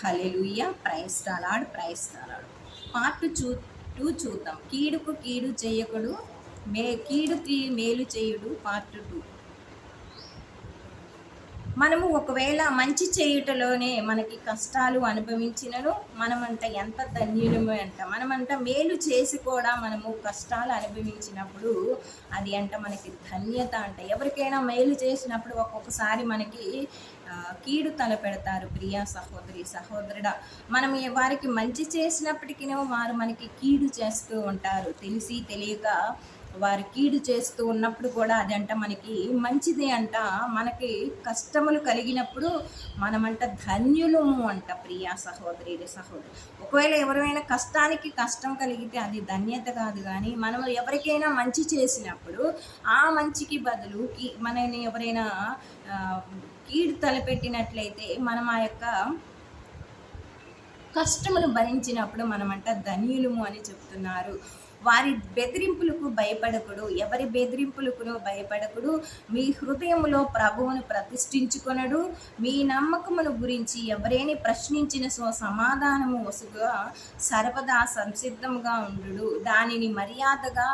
Hallelujah. Praise the Lord, praise the Lord. Part 2 చూద్దాం. కీడుకు కీడు చేయకుడు, కీడుకి మేలు చేయుడు. పార్ట్ 2. మనము ఒకవేళ మంచి చేయుటలోనే మనకి కష్టాలు అనుభవించినను మనమంట ఎంత ధన్యులము అంట. మనమంట మేలు చేసి కూడా మనము కష్టాలు అనుభవించినప్పుడు అది అంట మనకి ధన్యత అంట. ఎవరికైనా మేలు చేసినప్పుడు ఒక్కొక్కసారి మనకి కీడు తలపెడతారు. ప్రియా సహోదరి సహోదరుడా, మనం వారికి మంచి చేసినప్పటికీ వారు మనకి కీడు చేస్తూ ఉంటారు. తెలిసి తెలియక వారు కీడు చేస్తూ ఉన్నప్పుడు కూడా అదంట మనకి మంచిది అంట. మనకి కష్టములు కలిగినప్పుడు మనమంట ధన్యులము అంట. ప్రియా సహోదరి సహోదరు, ఒకవేళ ఎవరైనా కష్టానికి కష్టం కలిగితే అది ధన్యత కాదు, కానీ మనం ఎవరికైనా మంచి చేసినప్పుడు ఆ మంచికి బదులు మనని ఎవరైనా కీడు తలపెట్టినట్లయితే మనం ఆ యొక్క కష్టములు భరించినప్పుడు మనమంట ధన్యులము అని చెప్తున్నారు. వారి బెదిరింపులకు భయపడకుడు, ఎవరి బెదిరింపులకు భయపడకుడు. మీ హృదయములో ప్రభువును ప్రతిష్ఠించుకొనడు. మీ నమ్మకమును గురించి ఎవరైనా ప్రశ్నించిన సమాధానము వసుగా సర్వదా సంసిద్ధముగా ఉండు. దానిని మర్యాదగా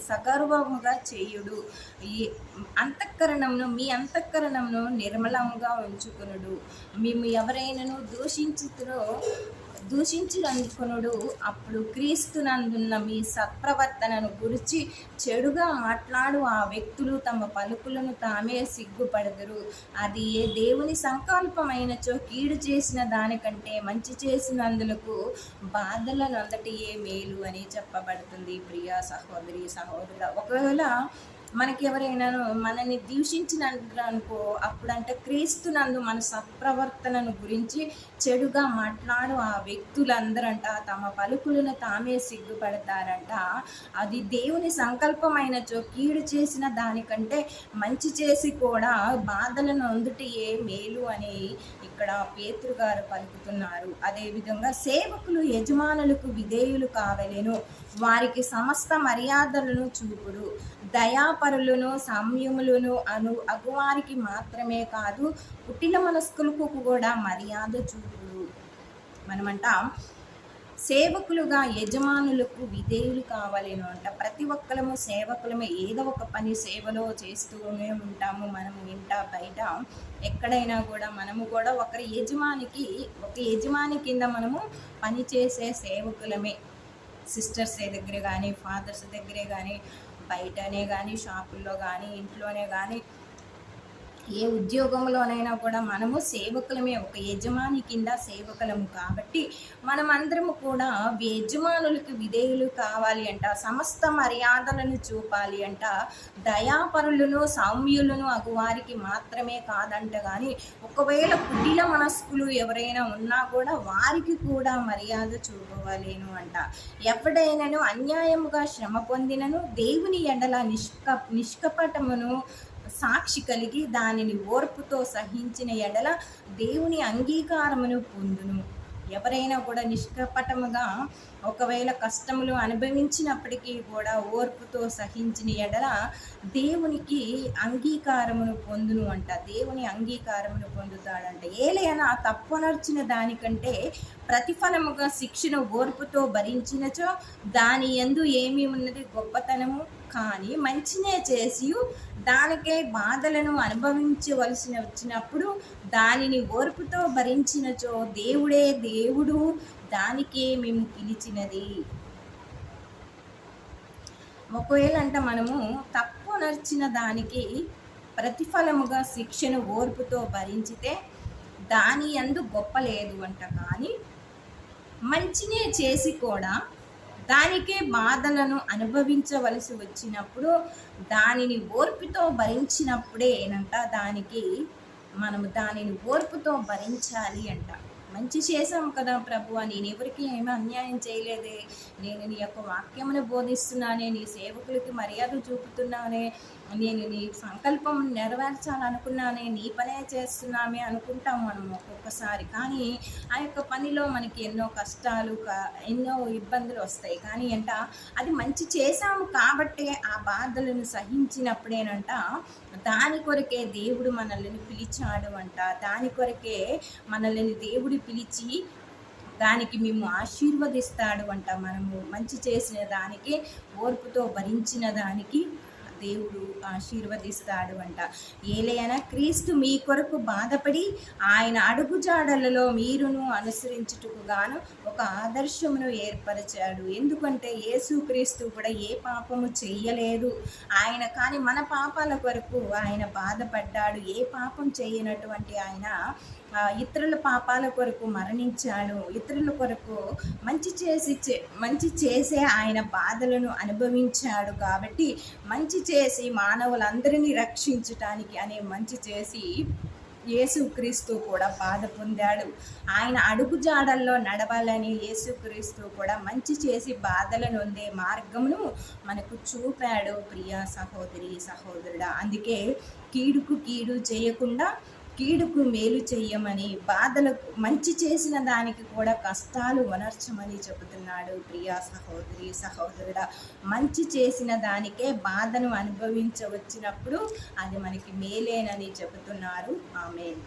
సగర్వముగా చేయుడు. ఈ అంతఃకరణమును మీ అంతఃకరణమును నిర్మలముగా ఉంచుకొనుడు. మేము ఎవరైనాను దూషించినందుకొనుడు. అప్పుడు క్రీస్తునందున్న మీ సత్ప్రవర్తనను గురించి చెడుగా మాట్లాడు ఆ వ్యక్తులు తమ పలుకులను తామే సిగ్గుపడదురు. అది ఏ దేవుని సంకల్పమైనచో కీడు చేసిన దానికంటే మంచి చేసినందులకు బాధలనంతటియే మేలు అని చెప్పబడుతుంది. ప్రియా సహోదరి సహోదరుడు, ఒకవేళ మనకి ఎవరైనా మనల్ని దూషించిననుకో, అప్పుడంటే క్రీస్తునందు మన సత్ప్రవర్తనను గురించి చెడుగా మాట్లాడు ఆ వ్యక్తులందరంట తమ పలుకులను తామే సిగ్గుపడతారంట. అది దేవుని సంకల్పమైనచో కీడు చేసిన దానికంటే మంచి చేసి కూడా బాధలను అందుటియే మేలు అని ఇక్కడ పేతురు గారు పలుకుతున్నారు. అదేవిధంగా సేవకులు యజమానులకు విధేయులు కావలెను, వారికి సమస్త మర్యాదలను చూపుడు. దయాపరులను సంయములను అగువారికి మాత్రమే కాదు, పుట్టిన మనస్కులకు కూడా మర్యాద చూపుడు. మనమంట సేవకులుగా యజమానులకు విధేయులు కావాలేను అంట. ప్రతి ఒక్కరము సేవకులమే, ఏదో ఒక పని సేవలో చేస్తూనే ఉంటాము. మనము ఇంట బయట ఎక్కడైనా కూడా మనము కూడా ఒక యజమాని కింద మనము పనిచేసే సేవకులమే. సిస్టర్స్ దగ్గర కానీ, ఫాదర్స్ దగ్గరే కానీ, బయటనే కానీ, షాపుల్లో కానీ, ఇంట్లోనే కానీ, ఏ ఉద్యోగంలోనైనా కూడా మనము సేవకులమే, ఒక యజమాని కింద సేవకులము. కాబట్టి మనమందరము కూడా యజమానులకు విధేయులు కావాలి అంట. సమస్త మర్యాదలను చూపాలి అంట. దయాపరులను సౌమ్యులను అగువారికి మాత్రమే కాదంట, కానీ ఒకవేళ కుటిల మనస్కులు ఎవరైనా ఉన్నా కూడా వారికి కూడా మర్యాద చూపవలేను అంట. ఎవడైనాను అన్యాయముగా శ్రమ పొందినను దేవుని ఎడల నిష్కపటమును సాక్షి కలిగి దానిని ఓర్పుతో సహించిన ఎడల దేవుని అంగీకారమును పొందును. ఎవరైనా కూడా నిష్కపటముగా ఒకవేళ కష్టములు అనుభవించినప్పటికీ కూడా ఓర్పుతో సహించిన ఎడల దేవునికి అంగీకారమును పొందును అంట. దేవుని అంగీకారమును పొందుతాడంట. ఏలైనా తప్పునర్చిన దానికంటే ప్రతిఫలముగా శిక్షను ఓర్పుతో భరించినచో దాని యందు ఏమి ఉన్నది గొప్పతనము. కానీ మంచినే చేసి దానికే బాధలను అనుభవించవలసి వచ్చినప్పుడు దానిని ఓర్పుతో భరించినచో దేవుడే దేవుడు దానికే మేము పిలిచినది. ఒకవేళ అంట మనము తప్పు నడిచిన దానికి ప్రతిఫలముగా శిక్షను ఓర్పుతో భరించితే దాని యందు గొప్ప లేదు అంట. కానీ మంచినే చేసి కూడా దానికే బాధలను అనుభవించవలసి వచ్చినప్పుడు దానిని ఓర్పుతో భరించినప్పుడేనంట మనము దానిని ఓర్పుతో భరించాలి అంట. మంచి చేశాము కదా ప్రభువా, నేను ఎవరికి ఏమీ అన్యాయం చేయలేదే, నేను నీ యొక్క వాక్యమును బోధిస్తున్నానే, నీ సేవకులకి మర్యాద చూపుతున్నానే, నేను నీ సంకల్పం నెరవేర్చాలనుకున్నానే, నీ పనే చేస్తున్నామే అనుకుంటాం మనం ఒక్కొక్కసారి. కానీ ఆ యొక్క పనిలో మనకి ఎన్నో కష్టాలు, ఎన్నో ఇబ్బందులు వస్తాయి. కానీ అది మంచి చేశాము కాబట్టే ఆ బాధలను సహించినప్పుడేనంట, దాని కొరకే దేవుడు మనల్ని పిలిచాడు అంట. దాని కొరకే మనల్ని దేవుడు పిలిచి దానికి మేము ఆశీర్వదిస్తాడు అంట. మనము మంచి చేసిన దానికి, ఓర్పుతో భరించిన దానికి దేవుడు ఆశీర్వదిస్తాడు అంట. ఏలయనా క్రీస్తు మీ కొరకు బాధపడి ఆయన అడుగుజాడలలో మీరును అనుసరించుటకు గాను ఒక ఆదర్శమును ఏర్పరిచాడు. ఎందుకంటే యేసుక్రీస్తు కూడా ఏ పాపము చెయ్యలేదు. ఆయన కానీ మన పాపాల కొరకు ఆయన బాధపడ్డాడు. ఏ పాపం చేయనటువంటి ఆయన ఇతరుల పాపాల కొరకు మరణించాడు. ఇతరుల కొరకు మంచి చేసే ఆయన బాధలను అనుభవించాడు. కాబట్టి మంచి చేసి మానవులందరినీ రక్షించటానికి అనే మంచి చేసి యేసుక్రీస్తు కూడా బాధ పొందాడు. ఆయన అడుగుజాడల్లో నడవాలని యేసుక్రీస్తు కూడా మంచి చేసి బాధలు నొందే మార్గమును మనకు చూపాడు. ప్రియ సహోదరి సహోదరుడా, అందుకే కీడుకు కీడు చేయకుండా కీడుకు మేలు చెయ్యమని, బాధలకు మంచి చేసిన దానికి కూడా కష్టాలు వనర్చమని చెబుతున్నాడు. ప్రియా సహోదరి సహోదరుడా, మంచి చేసిన దానికే బాధను అనుభవించవచ్చినప్పుడు అది మనకి మేలేనని చెబుతున్నారు. ఆమేన్.